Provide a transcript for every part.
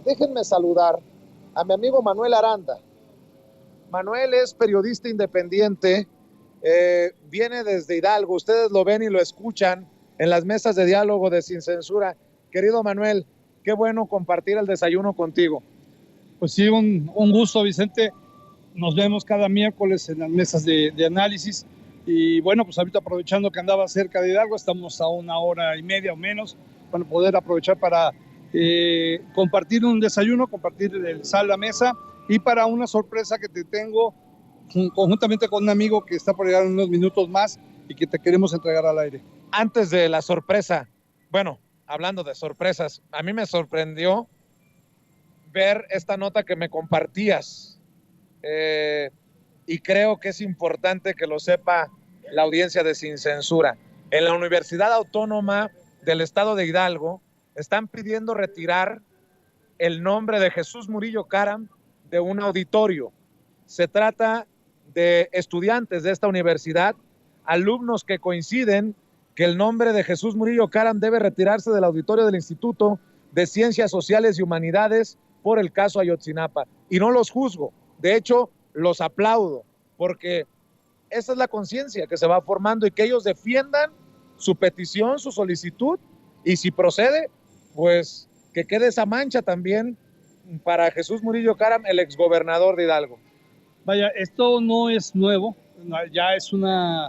Déjenme saludar a mi amigo Manuel Aranda. Manuel es periodista independiente, viene desde Hidalgo, ustedes lo ven y lo escuchan en las mesas de diálogo de Sin Censura. Querido Manuel, qué bueno compartir el desayuno contigo. Pues sí, un gusto, Vicente. Nos vemos cada miércoles en las mesas de análisis. Y bueno, pues ahorita aprovechando que andaba cerca de Hidalgo, estamos a 1 hora y media o menos, para poder aprovechar para compartir un desayuno, compartir el sal a la mesa y para una sorpresa que te tengo conjuntamente con un amigo que está por llegar en unos minutos más y que te queremos entregar al aire. Antes de la sorpresa, bueno, hablando de sorpresas, a mí me sorprendió ver esta nota que me compartías. Y creo que es importante que lo sepa la audiencia de Sin Censura. En la Universidad Autónoma del Estado de Hidalgo están pidiendo retirar el nombre de Jesús Murillo Caram de un auditorio. Se trata de estudiantes de esta universidad, alumnos que coinciden que el nombre de Jesús Murillo Caram debe retirarse del auditorio del Instituto de Ciencias Sociales y Humanidades por el caso Ayotzinapa. Y no los juzgo, de hecho, los aplaudo, porque esa es la conciencia que se va formando y que ellos defiendan su petición, su solicitud, y si procede, pues que quede esa mancha también para Jesús Murillo Caram, el exgobernador de Hidalgo. Vaya, esto no es nuevo, ya es una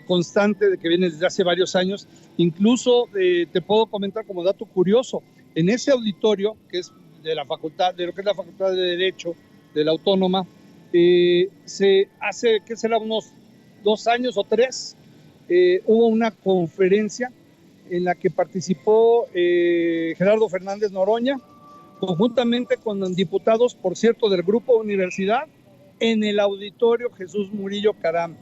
constante de que viene desde hace varios años. Incluso te puedo comentar como dato curioso, en ese auditorio, que es de la facultad, de lo que es la Facultad de Derecho de la Autónoma, se hace, ¿qué será? Unos 2 años o 3, hubo una conferencia en la que participó Gerardo Fernández Noroña, conjuntamente con diputados, por cierto, del Grupo Universidad, en el auditorio Jesús Murillo Caram.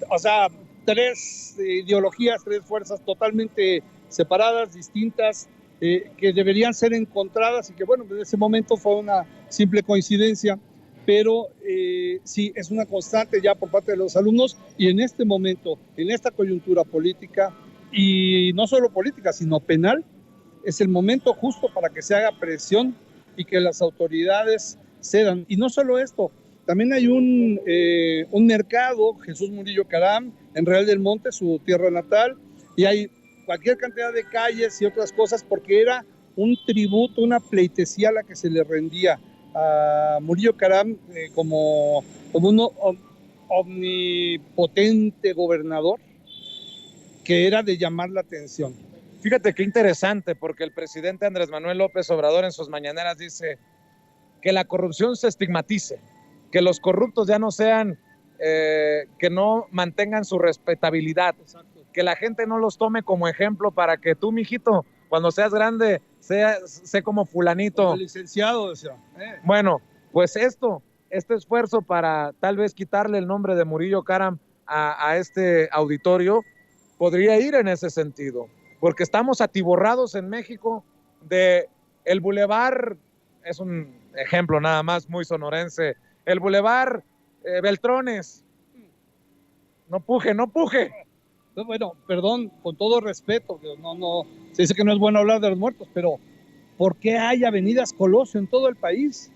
O sea, 3 ideologías, 3 fuerzas totalmente separadas, distintas, que deberían ser encontradas y que, bueno, en ese momento fue una simple coincidencia, pero sí, es una constante ya por parte de los alumnos y en este momento, en esta coyuntura política, y no solo política, sino penal, es el momento justo para que se haga presión y que las autoridades cedan. Y no solo esto, también hay un mercado, Jesús Murillo Caram, en Real del Monte, su tierra natal, y hay cualquier cantidad de calles y otras cosas, porque era un tributo, una pleitesía a la que se le rendía a Murillo Caram como un omnipotente gobernador, que era de llamar la atención. Fíjate qué interesante, porque el presidente Andrés Manuel López Obrador en sus mañaneras dice que la corrupción se estigmatice, que los corruptos ya no sean, que no mantengan su respetabilidad. Exacto. Que la gente no los tome como ejemplo para que tú, mijito, cuando seas grande, sé como fulanito. Como licenciado, decía. Bueno, pues este esfuerzo para tal vez quitarle el nombre de Murillo Caram a este auditorio podría ir en ese sentido, porque estamos atiborrados en México de el bulevar, es un ejemplo nada más muy sonorense, el bulevar Beltrones. No puje, no puje. Bueno, perdón, con todo respeto, no, se dice que no es bueno hablar de los muertos, pero ¿por qué hay avenidas Colosio en todo el país?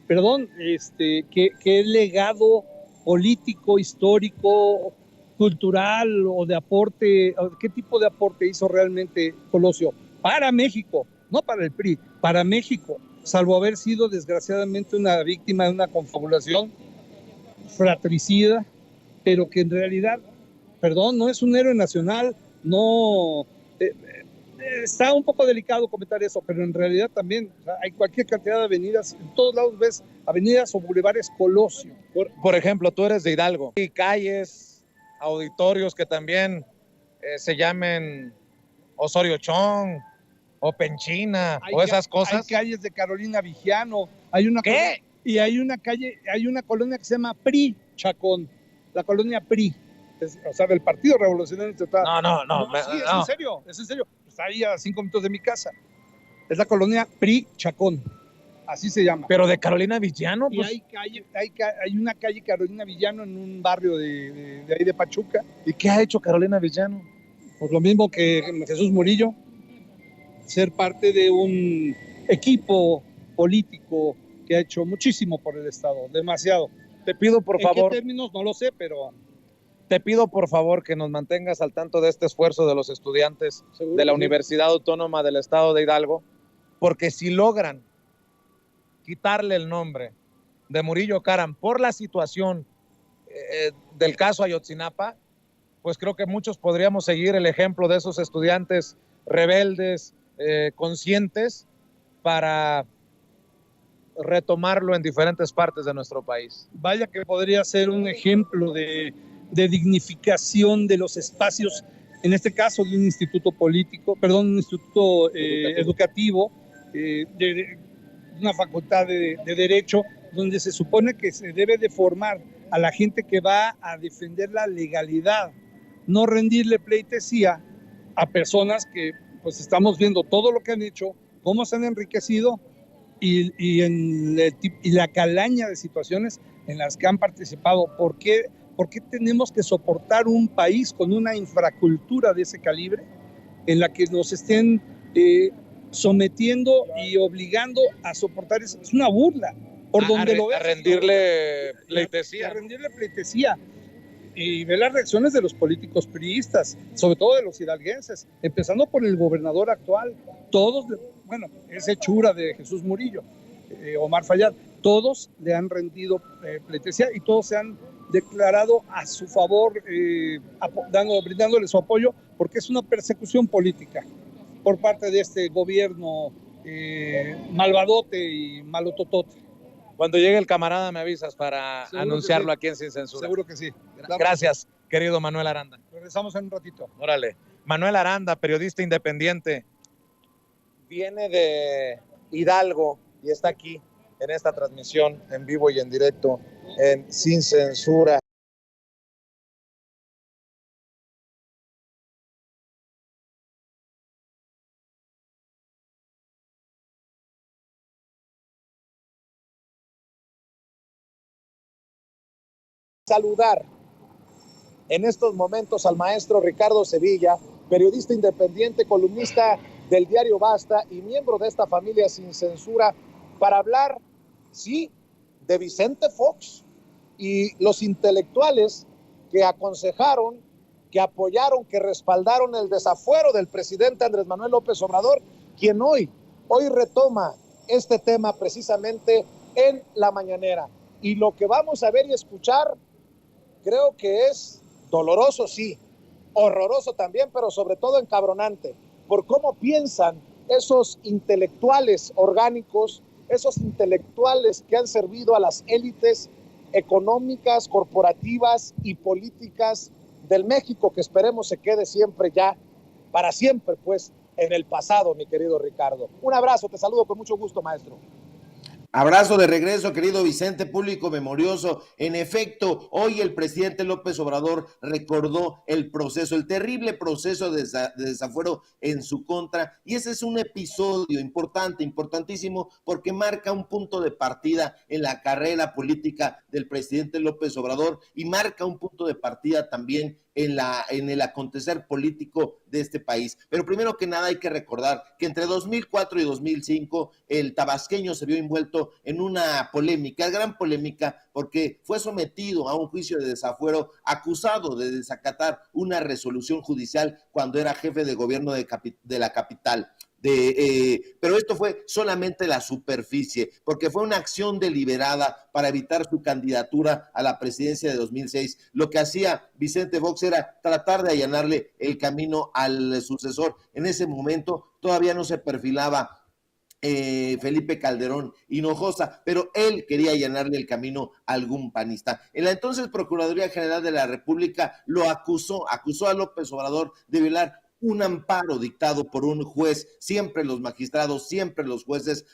Perdón, ¿qué legado político, histórico, cultural o de aporte, qué tipo de aporte hizo realmente Colosio para México, no para el PRI, para México, salvo haber sido desgraciadamente una víctima de una confabulación fratricida, pero que en realidad, perdón, no es un héroe nacional, no, está un poco delicado comentar eso, pero en realidad también, o sea, hay cualquier cantidad de avenidas, en todos lados ves avenidas o bulevares Colosio. Por ejemplo, tú eres de Hidalgo, hay calles, auditorios que también se llamen Osorio Chong o Penchina o esas cosas. Hay calles de Carolina Vigiano, hay una ¿qué? Y hay una calle, hay una colonia que se llama PRI Chacón, la colonia PRI, o sea, del Partido Revolucionario Institucional. No, sí, es en serio, está ahí a 5 minutos de mi casa. Es la colonia PRI Chacón, así se llama. Pero de Carolina Villano, pues. Y hay una calle Carolina Villano en un barrio de ahí de Pachuca. ¿Y qué ha hecho Carolina Villano? Pues lo mismo que Jesús Murillo, ser parte de un equipo político que ha hecho muchísimo por el Estado, demasiado. Te pido por favor. ¿En qué términos? No lo sé, pero... Te pido por favor que nos mantengas al tanto de este esfuerzo de los estudiantes de la Universidad Autónoma del Estado de Hidalgo, porque si logran quitarle el nombre de Murillo Karam por la situación del caso Ayotzinapa, pues creo que muchos podríamos seguir el ejemplo de esos estudiantes rebeldes, conscientes, para retomarlo en diferentes partes de nuestro país. Vaya que podría ser un ejemplo de dignificación de los espacios, en este caso de un instituto político, perdón, un instituto educativo, de una facultad de Derecho, donde se supone que se debe de formar a la gente que va a defender la legalidad, no rendirle pleitesía a personas que pues estamos viendo todo lo que han hecho, cómo se han enriquecido y la calaña de situaciones en las que han participado. ¿Por qué tenemos que soportar un país con una infracultura de ese calibre en la que nos estén sometiendo y obligando a soportar eso? Es una burla. Por donde lo ves, a rendirle pleitesía. A rendirle pleitesía. Y ve las reacciones de los políticos priistas, sobre todo de los hidalguenses, empezando por el gobernador actual. Todos, bueno, es hechura de Jesús Murillo, Omar Fayad, todos le han rendido pleitesía y todos se han declarado a su favor, brindándole su apoyo, porque es una persecución política por parte de este gobierno malvadote y malototote. Cuando llegue el camarada me avisas para anunciarlo aquí en Sin Censura. Seguro que sí. Gracias, querido Manuel Aranda. Regresamos en un ratito. Órale. Manuel Aranda, periodista independiente, viene de Hidalgo y está aquí en esta transmisión en vivo y en directo en Sin Censura. Saludar en estos momentos al maestro Ricardo Sevilla, periodista independiente, columnista del diario Basta y miembro de esta familia Sin Censura, para hablar, sí, de Vicente Fox y los intelectuales que aconsejaron, que apoyaron, que respaldaron el desafuero del presidente Andrés Manuel López Obrador, quien hoy retoma este tema precisamente en la mañanera. Y lo que vamos a ver y escuchar, creo que es doloroso, sí, horroroso también, pero sobre todo encabronante, por cómo piensan esos intelectuales orgánicos, esos intelectuales que han servido a las élites económicas, corporativas y políticas del México, que esperemos se quede siempre ya, para siempre, pues, en el pasado, mi querido Ricardo. Un abrazo, te saludo con mucho gusto, maestro. Abrazo de regreso, querido Vicente, público memorioso. En efecto, hoy el presidente López Obrador recordó el proceso, el terrible proceso de desafuero en su contra, y ese es un episodio importante, importantísimo, porque marca un punto de partida en la carrera política del presidente López Obrador y marca un punto de partida también en el acontecer político de este país. Pero primero que nada hay que recordar que entre 2004 y 2005 el tabasqueño se vio envuelto en una polémica, gran polémica, porque fue sometido a un juicio de desafuero acusado de desacatar una resolución judicial cuando era jefe de gobierno de la capital. Pero esto fue solamente la superficie, porque fue una acción deliberada para evitar su candidatura a la presidencia de 2006. Lo que hacía Vicente Fox era tratar de allanarle el camino al sucesor. En ese momento todavía no se perfilaba Felipe Calderón Hinojosa, pero él quería allanarle el camino a algún panista. En la entonces Procuraduría General de la República lo acusó a López Obrador de violar un amparo dictado por un juez, siempre los magistrados, siempre los jueces,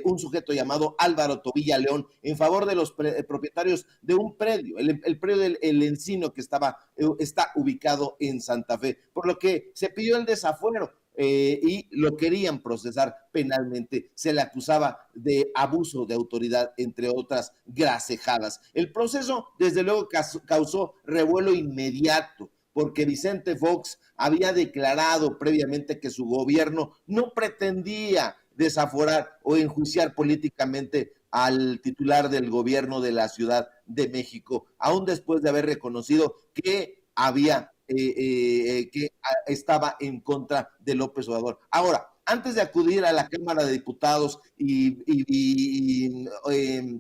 un sujeto llamado Álvaro Tobilla León, en favor de los propietarios de un predio, el predio del Encino, que está ubicado en Santa Fe, por lo que se pidió el desafuero. Y lo querían procesar penalmente. Se le acusaba de abuso de autoridad, entre otras gracejadas. El proceso, desde luego, causó revuelo inmediato, porque Vicente Fox había declarado previamente que su gobierno no pretendía desaforar o enjuiciar políticamente al titular del gobierno de la Ciudad de México, aún después de haber reconocido que estaba en contra de López Obrador. Ahora, antes de acudir a la Cámara de Diputados y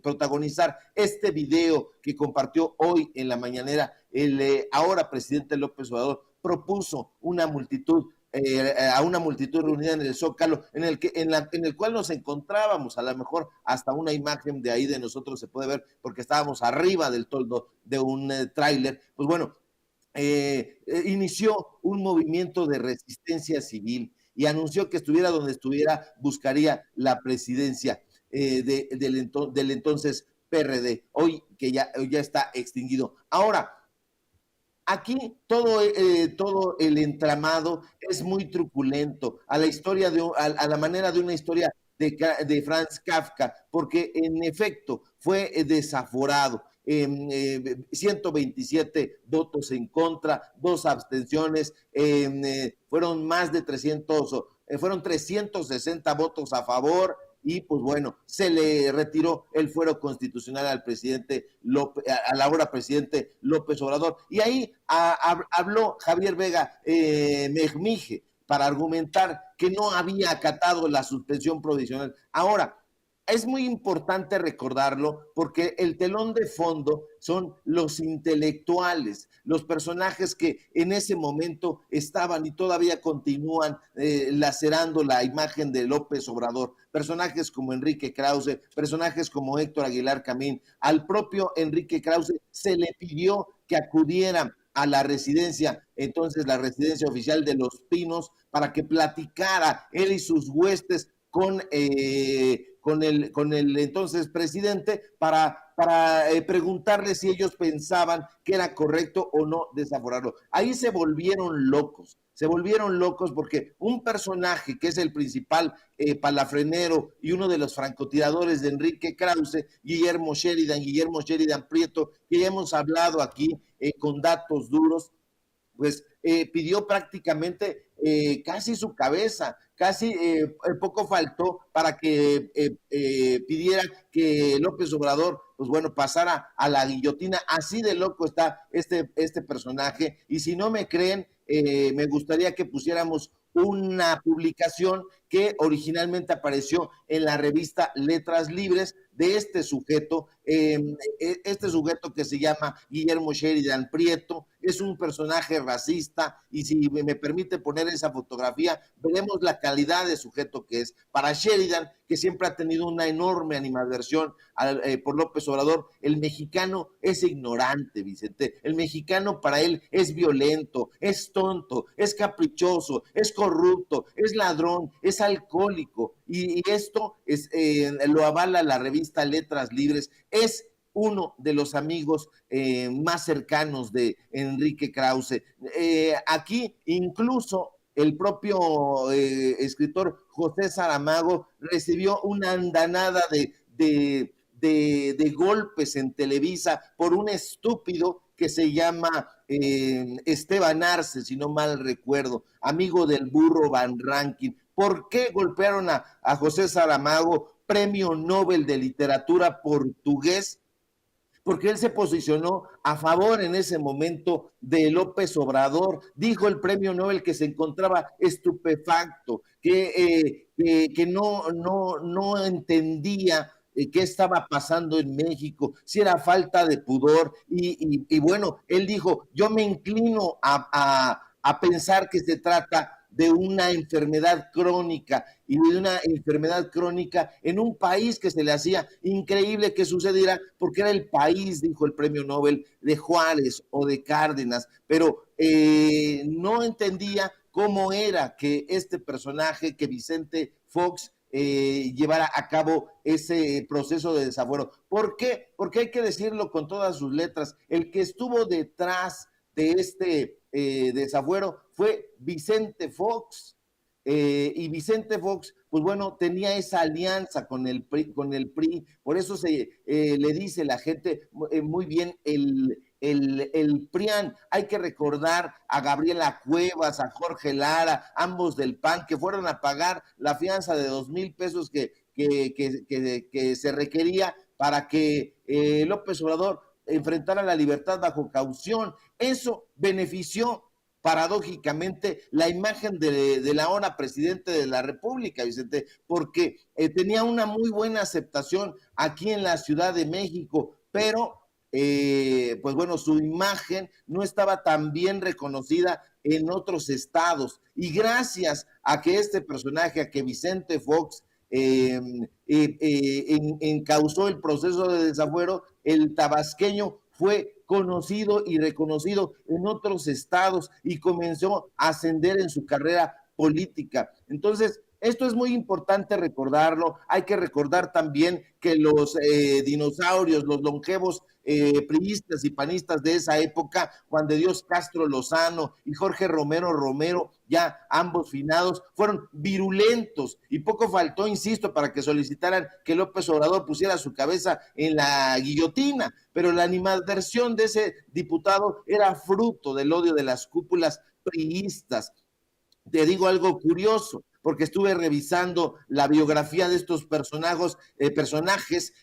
protagonizar este video que compartió hoy en la mañanera, el ahora presidente López Obrador propuso a una multitud reunida en el Zócalo, en el cual nos encontrábamos. A lo mejor hasta una imagen de ahí de nosotros se puede ver, porque estábamos arriba del toldo de un tráiler. Pues bueno, inició un movimiento de resistencia civil y anunció que estuviera donde estuviera, buscaría la presidencia del entonces PRD, hoy que ya está extinguido. Ahora, aquí todo el entramado es muy truculento, a la manera de una historia de Franz Kafka, porque en efecto fue desaforado. 127 votos en contra, 2 abstenciones, fueron más de 300, fueron 360 votos a favor, y pues bueno, se le retiró el fuero constitucional al al ahora presidente López Obrador. Y ahí habló Javier Vega Mejmije para argumentar que no había acatado la suspensión provisional. Ahora, es muy importante recordarlo porque el telón de fondo son los intelectuales, los personajes que en ese momento estaban y todavía continúan lacerando la imagen de López Obrador. Personajes como Enrique Krause, personajes como Héctor Aguilar Camín. Al propio Enrique Krause se le pidió que acudiera a la residencia, entonces la residencia oficial de Los Pinos, para que platicara él y sus huestes con el entonces presidente para preguntarle si ellos pensaban que era correcto o no desaforarlo. Ahí se volvieron locos porque un personaje que es el principal palafrenero y uno de los francotiradores de Enrique Krause, Guillermo Sheridan Prieto, que ya hemos hablado aquí con datos duros, pues pidió prácticamente casi su cabeza, casi poco faltó para que pidiera que López Obrador, pues bueno, pasara a la guillotina. Así de loco está este personaje, y si no me creen, me gustaría que pusiéramos una publicación que originalmente apareció en la revista Letras Libres de este sujeto que se llama Guillermo Sheridan Prieto. Es un personaje racista, y si me permite poner esa fotografía, veremos la calidad de sujeto que es. Para Sheridan, que siempre ha tenido una enorme animadversión por López Obrador, el mexicano es ignorante, Vicente. El mexicano para él es violento, es tonto, es caprichoso, es corrupto, es ladrón, es alcohólico, y esto lo avala la revista Letras Libres. Es uno de los amigos más cercanos de Enrique Krause. Aquí incluso el propio escritor José Saramago recibió una andanada de golpes en Televisa por un estúpido que se llama Esteban Arce, si no mal recuerdo, amigo del burro Van Rankin. ¿Por qué golpearon a José Saramago, premio Nobel de literatura portugués? Porque él se posicionó a favor en ese momento de López Obrador. Dijo el premio Nobel que se encontraba estupefacto, que no entendía qué estaba pasando en México, si era falta de pudor, y bueno, él dijo, yo me inclino a pensar que se trata de una enfermedad crónica, y de una enfermedad crónica en un país que se le hacía increíble que sucediera, porque era el país, dijo el premio Nobel, de Juárez o de Cárdenas, pero no entendía cómo era que este personaje, que Vicente Fox, llevara a cabo ese proceso de desafuero. ¿Por qué? Porque hay que decirlo con todas sus letras, el que estuvo detrás de este desafuero fue Vicente Fox, y Vicente Fox pues bueno, tenía esa alianza con el PRI, por eso le dice la gente muy bien el PRIAN. Hay que recordar a Gabriela Cuevas, a Jorge Lara, ambos del PAN, que fueron a pagar la fianza de 2,000 pesos que se requería para que López Obrador enfrentara la libertad bajo caución. Eso benefició paradójicamente la imagen del ahora presidente de la República, Vicente, porque tenía una muy buena aceptación aquí en la Ciudad de México, pero pues bueno, su imagen no estaba tan bien reconocida en otros estados. Y gracias a que este personaje, a que Vicente Fox encauzó el proceso de desafuero, el tabasqueño fue conocido y reconocido en otros estados y comenzó a ascender en su carrera política. Entonces, esto es muy importante recordarlo. Hay que recordar también que los dinosaurios, los longevos priistas y panistas de esa época, Juan de Dios Castro Lozano y Jorge Romero, ya ambos finados, fueron virulentos y poco faltó, insisto, para que solicitaran que López Obrador pusiera su cabeza en la guillotina, pero la animadversión de ese diputado era fruto del odio de las cúpulas priistas. Te digo algo curioso, porque estuve revisando la biografía de estos personajes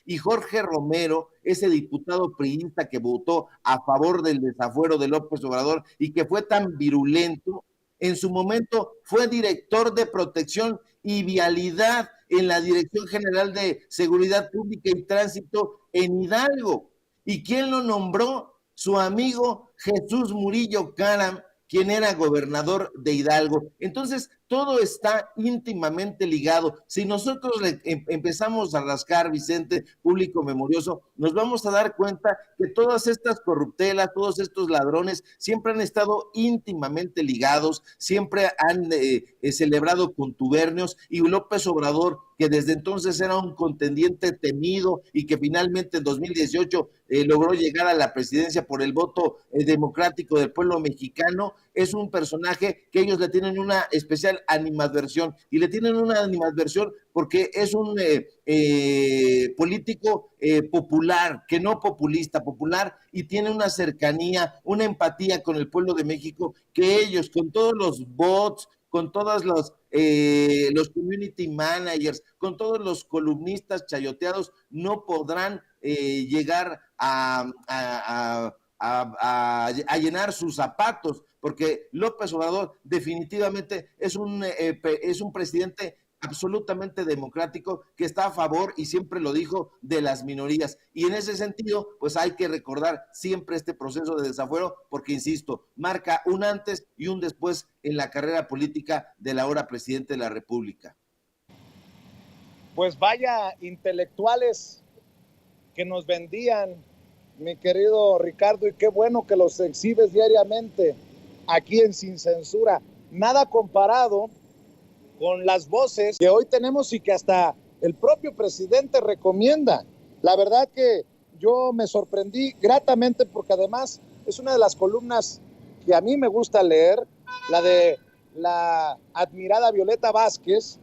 y Jorge Romero, ese diputado priista que votó a favor del desafuero de López Obrador y que fue tan virulento, en su momento fue director de protección y vialidad en la Dirección General de Seguridad Pública y Tránsito en Hidalgo. ¿Y quién lo nombró? Su amigo Jesús Murillo Caram, quien era gobernador de Hidalgo. Entonces, todo está íntimamente ligado. Si nosotros empezamos a rascar, Vicente, público memorioso, nos vamos a dar cuenta que todas estas corruptelas, todos estos ladrones, siempre han estado íntimamente ligados, siempre han celebrado contubernios, y López Obrador, que desde entonces era un contendiente temido y que finalmente en 2018 logró llegar a la presidencia por el voto democrático del pueblo mexicano, es un personaje que ellos le tienen una especial animadversión, y le tienen una animadversión porque es un político popular, que no populista, popular, y tiene una cercanía, una empatía con el pueblo de México, que ellos, con todos los bots, con todos los community managers, con todos los columnistas chayoteados, no podrán llegar a llenar sus zapatos, porque López Obrador definitivamente es un presidente absolutamente democrático, que está a favor, y siempre lo dijo, de las minorías. Y en ese sentido, pues hay que recordar siempre este proceso de desafuero, porque, insisto, marca un antes y un después en la carrera política del ahora presidente de la República. Pues vaya intelectuales que nos vendían, mi querido Ricardo, y qué bueno que los exhibes diariamente aquí en Sin Censura. Nada comparado con las voces que hoy tenemos y que hasta el propio presidente recomienda. La verdad que yo me sorprendí gratamente, porque además es una de las columnas que a mí me gusta leer, la de la admirada Violeta Vázquez.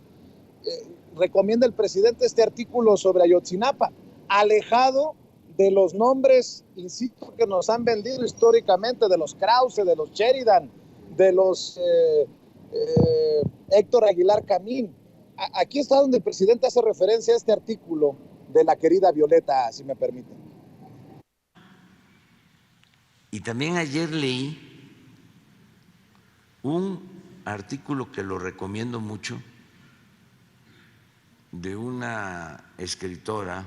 Recomienda el presidente este artículo sobre Ayotzinapa, alejado de los nombres, insisto, que nos han vendido históricamente, de los Krause, de los Sheridan, de los Héctor Aguilar Camín. Aquí está donde el presidente hace referencia a este artículo de la querida Violeta, si me permiten. Y también ayer leí un artículo que lo recomiendo mucho, de una escritora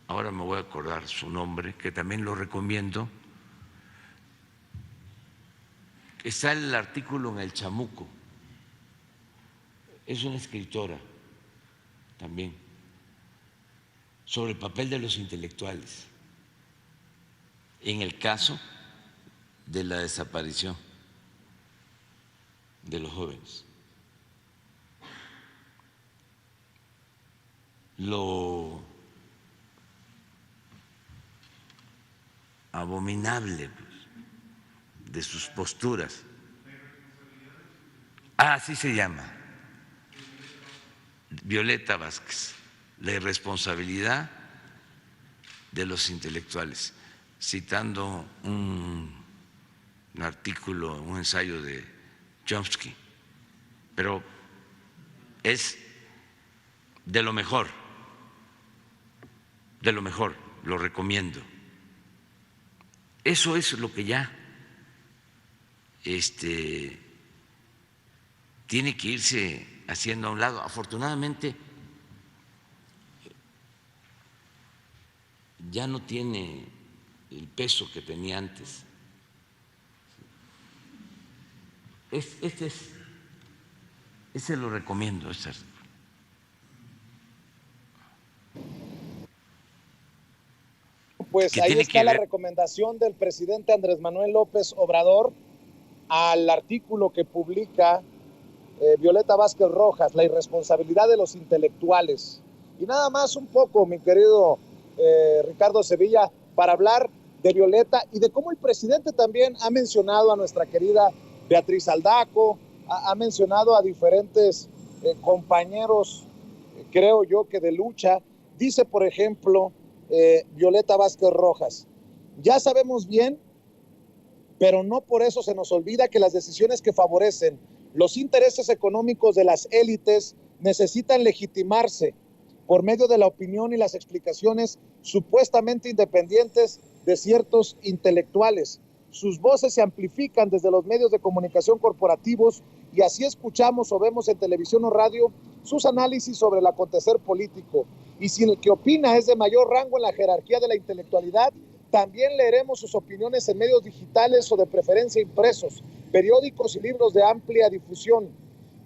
ahora me voy a acordar su nombre, que también lo recomiendo. Está el artículo en El Chamuco, es una escritora también, sobre el papel de los intelectuales en el caso de la desaparición de los jóvenes. Lo abominable, pues, de sus posturas. Así se llama, Violeta Vázquez, la irresponsabilidad de los intelectuales, citando un artículo, un ensayo de Chomsky, pero es de lo mejor, lo recomiendo. Eso es lo que ya tiene que irse haciendo a un lado. Afortunadamente ya no tiene el peso que tenía antes. Ese lo recomiendo, Pues ahí está la recomendación del presidente Andrés Manuel López Obrador al artículo que publica Violeta Vázquez Rojas, la irresponsabilidad de los intelectuales. Y nada más un poco, mi querido Ricardo Sevilla, para hablar de Violeta y de cómo el presidente también ha mencionado a nuestra querida Beatriz Aldaco, ha mencionado a diferentes compañeros, creo yo que de lucha. Dice, por ejemplo, Violeta Vázquez Rojas, ya sabemos bien, pero no por eso se nos olvida que las decisiones que favorecen los intereses económicos de las élites necesitan legitimarse por medio de la opinión y las explicaciones supuestamente independientes de ciertos intelectuales. Sus voces se amplifican desde los medios de comunicación corporativos y así escuchamos o vemos en televisión o radio sus análisis sobre el acontecer político. Y si el que opina es de mayor rango en la jerarquía de la intelectualidad, también leeremos sus opiniones en medios digitales o de preferencia impresos, periódicos y libros de amplia difusión.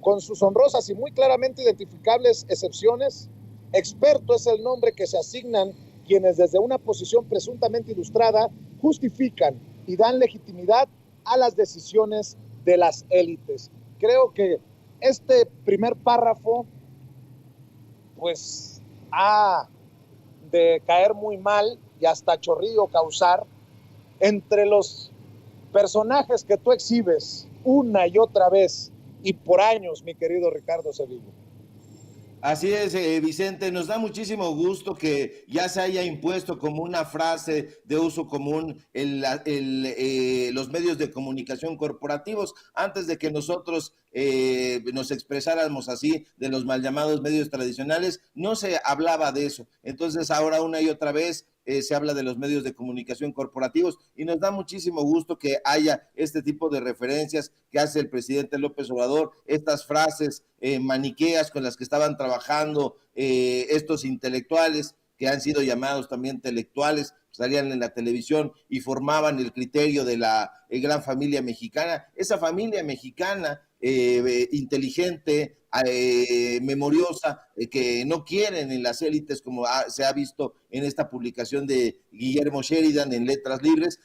Con sus honrosas y muy claramente identificables excepciones, experto es el nombre que se asignan quienes desde una posición presuntamente ilustrada justifican y dan legitimidad a las decisiones de las élites. Creo que este primer párrafo pues ha de caer muy mal y hasta chorrillo causar entre los personajes que tú exhibes una y otra vez y por años, mi querido Ricardo Sevilla. Así es, Vicente, nos da muchísimo gusto que ya se haya impuesto como una frase de uso común los medios de comunicación corporativos. Antes de que nosotros nos expresáramos así de los mal llamados medios tradicionales, no se hablaba de eso. Entonces ahora una y otra vez se habla de los medios de comunicación corporativos y nos da muchísimo gusto que haya este tipo de referencias que hace el presidente López Obrador, estas frases maniqueas con las que estaban trabajando estos intelectuales que han sido llamados también intelectuales, salían en la televisión y formaban el criterio de la gran familia mexicana, esa familia mexicana inteligente, memoriosa, que no quieren en las élites, como se ha visto en esta publicación de Guillermo Sheridan en Letras Libres,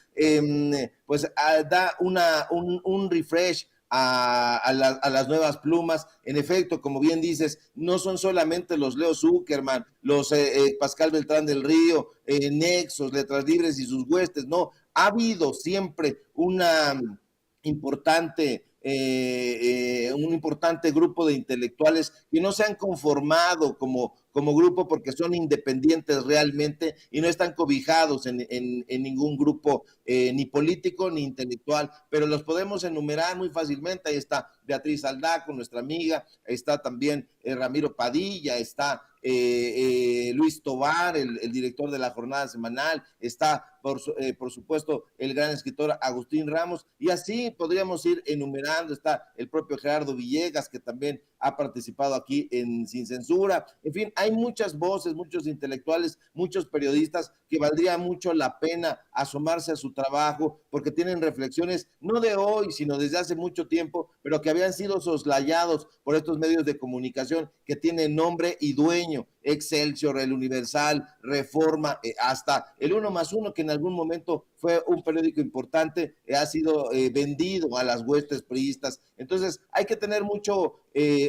pues da un refresh a las nuevas plumas. En efecto, como bien dices, no son solamente los Leo Zuckerman, los Pascal Beltrán del Río, Nexos, Letras Libres y sus huestes, no, ha habido siempre una importante un importante grupo de intelectuales que no se han conformado como grupo porque son independientes realmente y no están cobijados en ningún grupo ni político ni intelectual, pero los podemos enumerar muy fácilmente. Ahí está Beatriz Aldaco, nuestra amiga, está también Ramiro Padilla, está Luis Tovar, el director de la Jornada Semanal, está por supuesto el gran escritor Agustín Ramos, y así podríamos ir enumerando. Está el propio Gerardo Villegas, que también ha participado aquí en Sin Censura. En fin, hay muchas voces, muchos intelectuales, muchos periodistas que valdría mucho la pena asomarse a su trabajo, porque tienen reflexiones no de hoy, sino desde hace mucho tiempo, pero que habían sido soslayados por estos medios de comunicación que tienen nombre y dueño. Excelsior, El Universal, Reforma, hasta el 1+1, que en algún momento fue un periódico importante, ha sido vendido a las huestes priistas. Entonces hay que tener mucho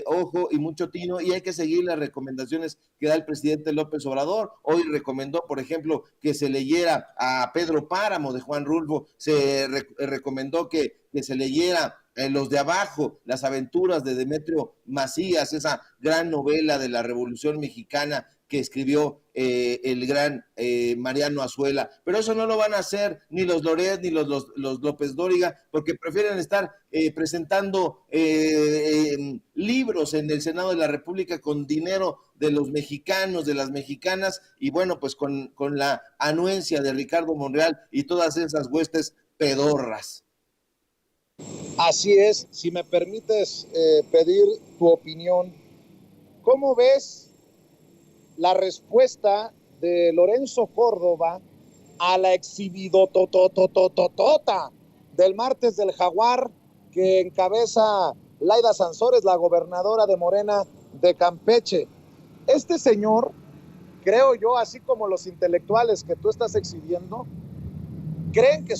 ojo y mucho tino, y hay que seguir las recomendaciones que da el presidente López Obrador. Hoy recomendó, por ejemplo, que se leyera a Pedro Páramo de Juan Rulfo, se recomendó que se leyera Los de Abajo, las aventuras de Demetrio Macías, esa gran novela de la Revolución Mexicana que escribió el gran Mariano Azuela. Pero eso no lo van a hacer ni los Loret ni los López Dóriga, porque prefieren estar presentando libros en el Senado de la República con dinero de los mexicanos, de las mexicanas, y bueno, pues con la anuencia de Ricardo Monreal y todas esas huestes pedorras. Así es, si me permites pedir tu opinión, ¿cómo ves la respuesta de Lorenzo Córdoba a la exhibidototototota del martes del Jaguar que encabeza Laida Sansores, la gobernadora de Morena de Campeche? Este señor, creo yo, así como los intelectuales que tú estás exhibiendo, cree que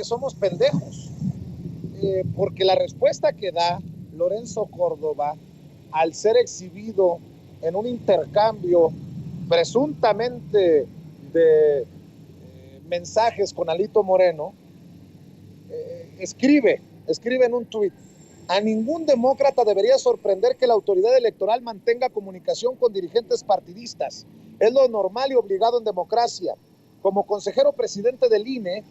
somos pendejos. Porque la respuesta que da Lorenzo Córdoba al ser exhibido en un intercambio presuntamente de mensajes con Alito Moreno, escribe en un tuit: a ningún demócrata debería sorprender que la autoridad electoral mantenga comunicación con dirigentes partidistas. Es lo normal y obligado en democracia. Como consejero presidente del INE,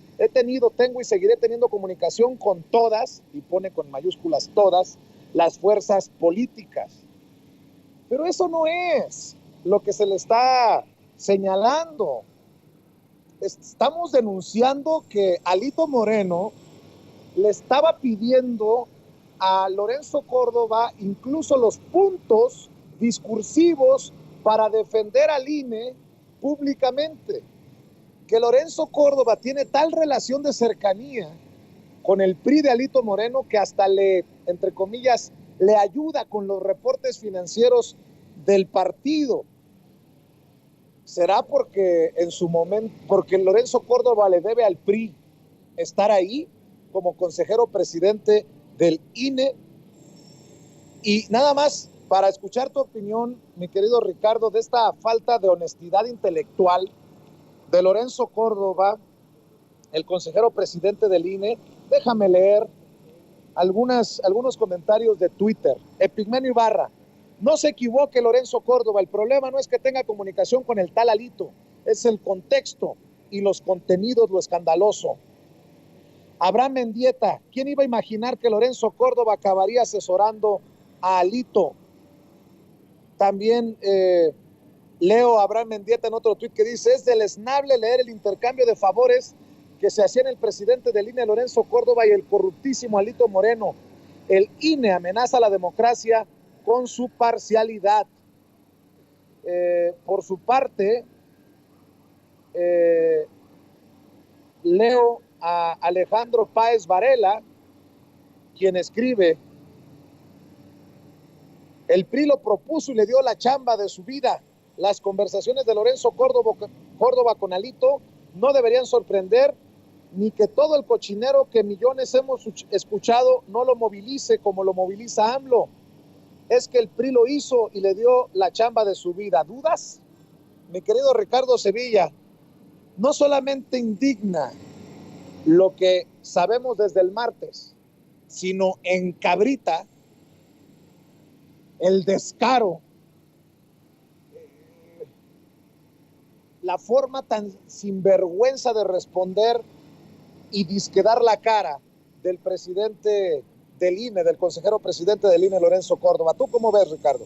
tengo y seguiré teniendo comunicación con todas, y pone con mayúsculas todas, las fuerzas políticas. Pero eso no es lo que se le está señalando. Estamos denunciando que Alito Moreno le estaba pidiendo a Lorenzo Córdoba incluso los puntos discursivos para defender al INE públicamente. Que Lorenzo Córdoba tiene tal relación de cercanía con el PRI de Alito Moreno que hasta le, entre comillas, le ayuda con los reportes financieros del partido. ¿Será porque en su momento, porque Lorenzo Córdoba le debe al PRI estar ahí como consejero presidente del INE? Y nada más para escuchar tu opinión, mi querido Ricardo, de esta falta de honestidad intelectual de Lorenzo Córdoba, el consejero presidente del INE, déjame leer algunos comentarios de Twitter. Epigmenio Ibarra: no se equivoque Lorenzo Córdoba, el problema no es que tenga comunicación con el tal Alito, es el contexto y los contenidos lo escandaloso. Abraham Mendieta: ¿quién iba a imaginar que Lorenzo Córdoba acabaría asesorando a Alito? También leo a Abraham Mendieta en otro tuit que dice: es deleznable leer el intercambio de favores que se hacían el presidente del INE, Lorenzo Córdoba, y el corruptísimo Alito Moreno. El INE amenaza a la democracia con su parcialidad. Por su parte, leo a Alejandro Páez Varela, quien escribe: el PRI lo propuso y le dio la chamba de su vida. Las conversaciones de Lorenzo Córdoba con Alito no deberían sorprender, ni que todo el cochinero que millones hemos escuchado no lo movilice como lo moviliza AMLO. Es que el PRI lo hizo y le dio la chamba de su vida. ¿Dudas? Mi querido Ricardo Sevilla, no solamente indigna lo que sabemos desde el martes, sino encabrita el descaro, la forma tan sinvergüenza de responder y disquedar la cara del presidente del INE, del consejero presidente del INE, Lorenzo Córdoba. ¿Tú cómo ves, Ricardo?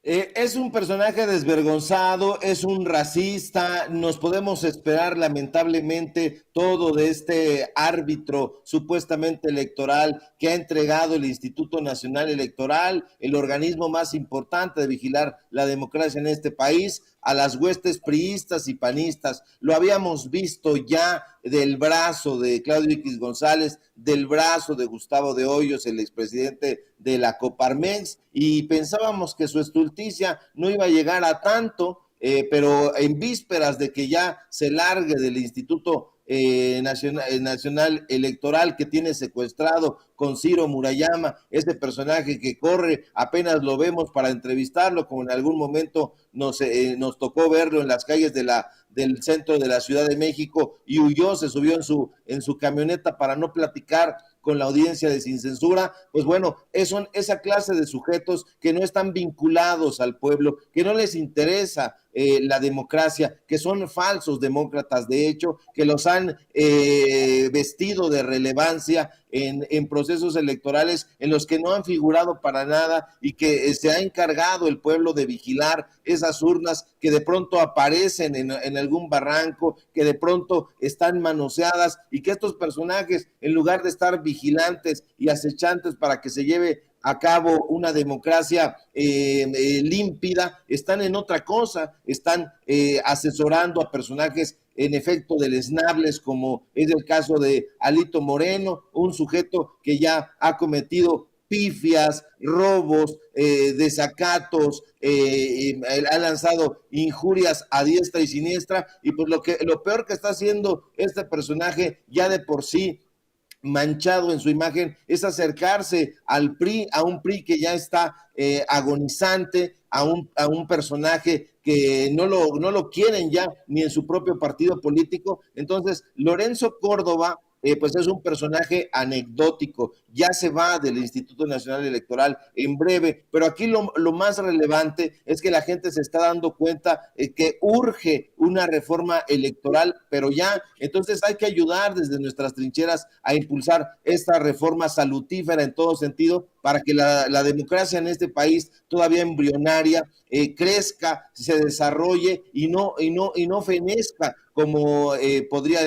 Es un personaje desvergonzado, es un racista. Nos podemos esperar lamentablemente todo de este árbitro supuestamente electoral que ha entregado el Instituto Nacional Electoral, el organismo más importante de vigilar la democracia en este país, a las huestes priistas y panistas. Lo habíamos visto ya del brazo de Claudio X González, del brazo de Gustavo de Hoyos, el expresidente de la Coparmex, y pensábamos que su estulticia no iba a llegar a tanto, pero en vísperas de que ya se largue del Instituto Nacional Electoral, que tiene secuestrado con Ciro Murayama, ese personaje que corre, apenas lo vemos para entrevistarlo, como en algún momento nos tocó verlo en las calles del centro de la Ciudad de México, y huyó, se subió en su camioneta para no platicar con la audiencia de Sin Censura. Pues bueno, son esa clase de sujetos que no están vinculados al pueblo, que no les interesa la democracia, que son falsos demócratas, de hecho, que los han vestido de relevancia en procesos electorales en los que no han figurado para nada, y que se ha encargado el pueblo de vigilar esas urnas que de pronto aparecen en algún barranco, que de pronto están manoseadas, y que estos personajes, en lugar de estar vigilantes y acechantes para que se lleve a cabo una democracia límpida, están en otra cosa, están asesorando a personajes en efecto deleznables, como es el caso de Alito Moreno, un sujeto que ya ha cometido pifias, robos, desacatos, ha lanzado injurias a diestra y siniestra, y pues lo peor que está haciendo este personaje, ya de por sí manchado en su imagen, es acercarse al PRI, a un PRI que ya está agonizante, a un personaje que no lo quieren ya ni en su propio partido político. Entonces, Lorenzo Córdoba, pues es un personaje anecdótico, ya se va del Instituto Nacional Electoral en breve, pero aquí lo más relevante es que la gente se está dando cuenta que urge una reforma electoral, pero ya, entonces hay que ayudar desde nuestras trincheras a impulsar esta reforma salutífera en todo sentido, para que la democracia en este país, todavía embrionaria, crezca, se desarrolle y no fenezca como podría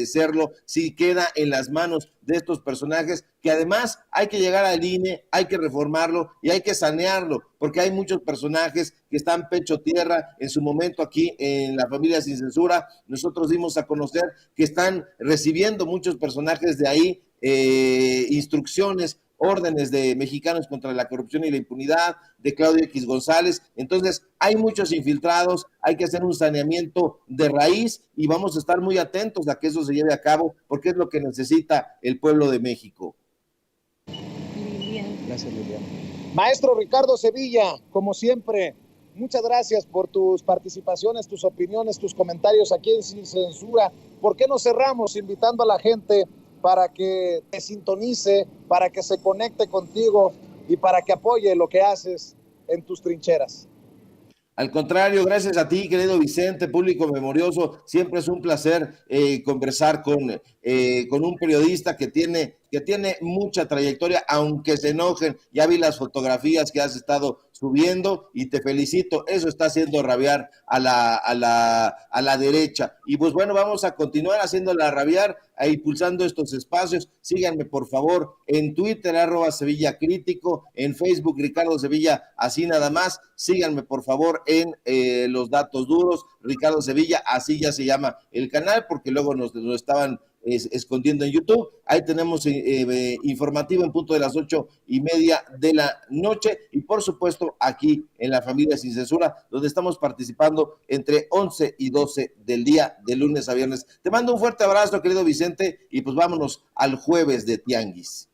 serlo si queda en las manos de estos personajes, que además hay que llegar al INE, hay que reformarlo y hay que sanearlo, porque hay muchos personajes que están pecho tierra. En su momento aquí en la familia Sin Censura, nosotros dimos a conocer que están recibiendo muchos personajes de ahí instrucciones, órdenes de Mexicanos contra la Corrupción y la Impunidad, de Claudio X González. Entonces, hay muchos infiltrados, hay que hacer un saneamiento de raíz y vamos a estar muy atentos a que eso se lleve a cabo, porque es lo que necesita el pueblo de México. Gracias, Liliana. Maestro Ricardo Sevilla, como siempre, muchas gracias por tus participaciones, tus opiniones, tus comentarios aquí en Sin Censura. ¿Por qué no cerramos invitando a la gente para que te sintonice, para que se conecte contigo y para que apoye lo que haces en tus trincheras? Al contrario, gracias a ti, querido Vicente, público memorioso. Siempre es un placer conversar con un periodista que tiene mucha trayectoria, aunque se enojen. Ya vi las fotografías que has estado subiendo y te felicito. Eso está haciendo rabiar a la derecha. Y pues bueno, vamos a continuar haciéndola rabiar, impulsando estos espacios. Síganme por favor en Twitter, @Sevilla Crítico, en Facebook, Ricardo Sevilla, así nada más. Síganme por favor en Los Datos Duros, Ricardo Sevilla, así ya se llama el canal, porque luego nos lo estaban escondiendo en YouTube. Ahí tenemos informativo en punto de las 8:30 de la noche, y por supuesto aquí en la familia Sin Censura, donde estamos participando entre 11 y 12 del día, de lunes a viernes. Te mando un fuerte abrazo, querido Vicente, y pues vámonos al jueves de Tianguis.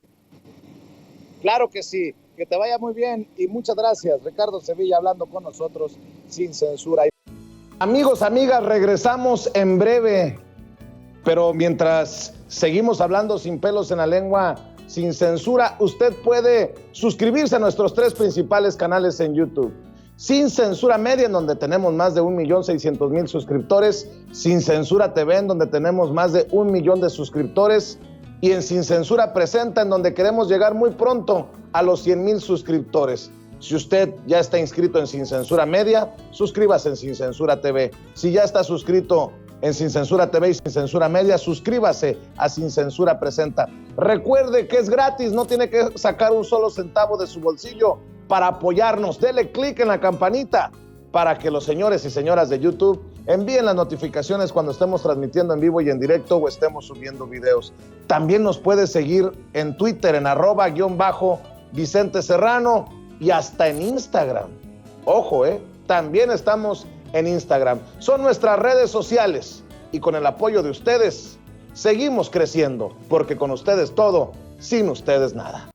Claro que sí, que te vaya muy bien y muchas gracias, Ricardo Sevilla, hablando con nosotros Sin Censura. Amigos, amigas, regresamos en breve. Pero mientras seguimos hablando sin pelos en la lengua, Sin Censura, usted puede suscribirse a nuestros 3 principales canales en YouTube. Sin Censura Media, en donde tenemos más de 1.600.000 suscriptores. Sin Censura TV, en donde tenemos más de 1 millón de suscriptores. Y en Sin Censura Presenta, en donde queremos llegar muy pronto a los 100,000 suscriptores. Si usted ya está inscrito en Sin Censura Media, suscríbase en Sin Censura TV. Si ya está suscrito en Sin Censura TV y Sin Censura Media, suscríbase a Sin Censura Presenta. Recuerde que es gratis, no tiene que sacar un solo centavo de su bolsillo para apoyarnos. Dele clic en la campanita para que los señores y señoras de YouTube envíen las notificaciones cuando estemos transmitiendo en vivo y en directo o estemos subiendo videos. También nos puedes seguir en Twitter en @Vicente Serrano y hasta en Instagram. Ojo, también estamos en Instagram. Son nuestras redes sociales y con el apoyo de ustedes seguimos creciendo, porque con ustedes todo, sin ustedes nada.